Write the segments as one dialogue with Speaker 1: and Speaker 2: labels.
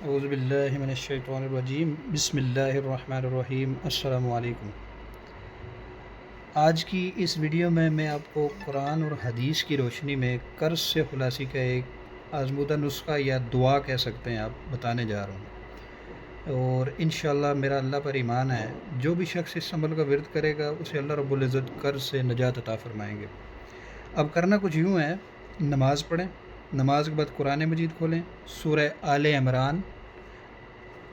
Speaker 1: اعوذ باللہ من الشیطان الرجیم، بسم اللہ الرحمن الرحیم۔ السلام علیکم۔ آج کی اس ویڈیو میں آپ کو قرآن اور حدیث کی روشنی میں قرض سے خلاصی کا ایک آزمودہ نسخہ یا دعا کہہ سکتے ہیں آپ بتانے جا رہا ہوں، اور انشاءاللہ میرا اللہ پر ایمان ہے، جو بھی شخص اس عمل کا ورد کرے گا اسے اللہ رب العزت قرض سے نجات عطا فرمائیں گے۔ اب کرنا کچھ یوں ہے، نماز پڑھیں، نماز کے بعد قرآن مجید کھولیں، سورہ آل عمران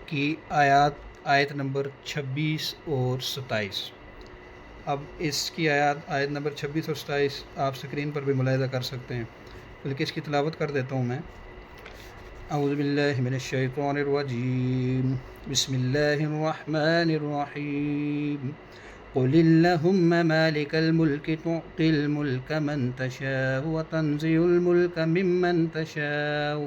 Speaker 1: کی آیت نمبر 26 اور 27۔ اب اس کی آیت نمبر 26 اور 27 آپ سکرین پر بھی ملاحظہ کر سکتے ہیں، بلکہ اس کی تلاوت کر دیتا ہوں میں۔ اعوذ باللہ من الشیطان الرجیم، بسم اللہ الرحمن الرحیم۔ قل اللہم مالک الملک تؤتی الملک من تشاء وتنزع الملک ممن تشاء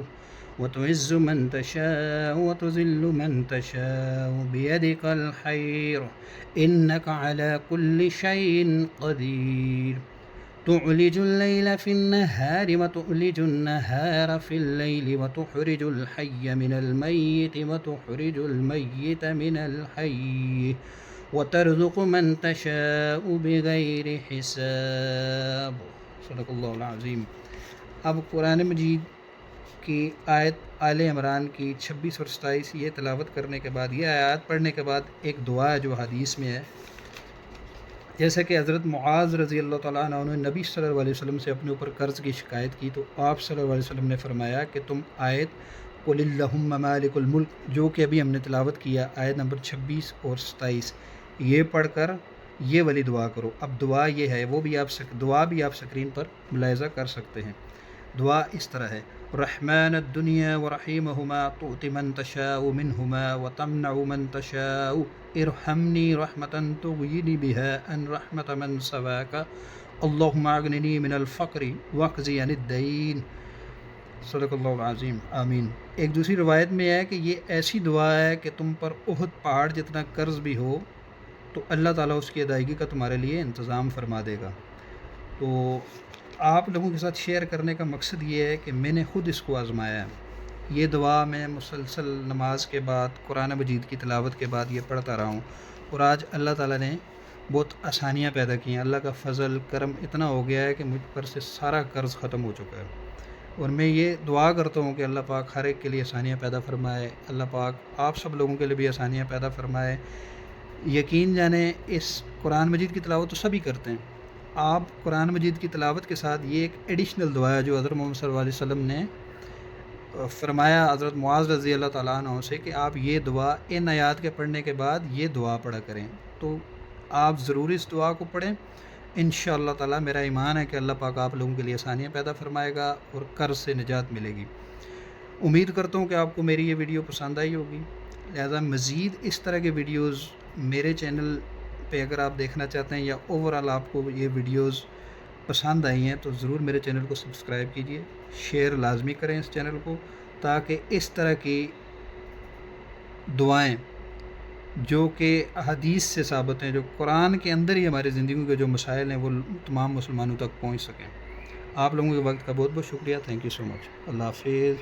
Speaker 1: وتعز من تشاء وتذل من تشاء بيدك الخير إنك على كل شيء قدير تعلج الليل في النهار وتؤلج النهار في الليل وتخرج الحي من الميت وتخرج الميت من الحي وترزق من تشاء بغير حساب۔ صدق اللہ العظیم۔ اب قرآن مجید کی آیت آل عمران کی 26 اور 27 یہ تلاوت کرنے کے بعد، یہ آیات پڑھنے کے بعد ایک دعا ہے جو حدیث میں ہے، جیسے کہ حضرت معاذ رضی اللہ تعالیٰ عنہ نے نبی صلی اللہ علیہ وسلم سے اپنے اوپر قرض کی شکایت کی، تو آپ صلی اللہ علیہ وسلم نے فرمایا کہ تم آیت قل اللہم مالک الملک، جو کہ ابھی ہم نے تلاوت کیا، آیت نمبر 26 اور 27، یہ پڑھ کر یہ والی دعا کرو۔ اب دعا یہ ہے، وہ بھی دعا بھی آپ سکرین پر ملاحظہ کر سکتے ہیں۔ دعا اس طرح ہے: رحمن الدنیا ورحیمہما تؤتی من تشاء منہما وتمنع من تشاء ارحمنی رحمتا تغنی بها ان رحمت من سواک اللہم اغننی من الفقر واقضی عن الدین۔ صدق اللہ العظیم، آمین۔ ایک دوسری روایت میں ہے کہ یہ ایسی دعا ہے کہ تم پر احد پہاڑ جتنا قرض بھی ہو تو اللہ تعالیٰ اس کی ادائیگی کا تمہارے لیے انتظام فرما دے گا۔ تو آپ لوگوں کے ساتھ شیئر کرنے کا مقصد یہ ہے کہ میں نے خود اس کو آزمایا ہے۔ یہ دعا میں مسلسل نماز کے بعد قرآن مجید کی تلاوت کے بعد یہ پڑھتا رہا ہوں، اور آج اللہ تعالیٰ نے بہت آسانیاں پیدا کی ہیں۔ اللہ کا فضل کرم اتنا ہو گیا ہے کہ مجھ پر سے سارا قرض ختم ہو چکا ہے، اور میں یہ دعا کرتا ہوں کہ اللہ پاک ہر ایک کے لیے آسانیاں پیدا فرمائے، اللہ پاک آپ سب لوگوں کے لیے بھی آسانیاں پیدا فرمائے۔ یقین جانیں اس قرآن مجید کی تلاوت تو سبھی کرتے ہیں، آپ قرآن مجید کی تلاوت کے ساتھ یہ ایک ایڈیشنل دعا ہے جو حضرت محمد صلی اللہ علیہ وسلم نے فرمایا حضرت معاذ رضی اللہ تعالیٰ عنہ سے کہ آپ یہ دعا ان آیات کے پڑھنے کے بعد یہ دعا پڑھا کریں۔ تو آپ ضرور اس دعا کو پڑھیں، انشاءاللہ تعالیٰ میرا ایمان ہے کہ اللہ پاک آپ لوگوں کے لیے آسانیاں پیدا فرمائے گا اور قرض سے نجات ملے گی۔ امید کرتا ہوں کہ آپ کو میری یہ ویڈیو پسند آئی ہوگی، لہذا مزید اس طرح کے ویڈیوز میرے چینل پہ اگر آپ دیکھنا چاہتے ہیں یا اوورال آپ کو یہ ویڈیوز پسند آئی ہیں تو ضرور میرے چینل کو سبسکرائب کیجئے، شیئر لازمی کریں اس چینل کو، تاکہ اس طرح کی دعائیں جو کہ حدیث سے ثابت ہیں، جو قرآن کے اندر ہی ہماری زندگی کے جو مسائل ہیں، وہ تمام مسلمانوں تک پہنچ سکیں۔ آپ لوگوں کے وقت کا بہت بہت شکریہ، تھینک یو سو مچ، اللہ حافظ۔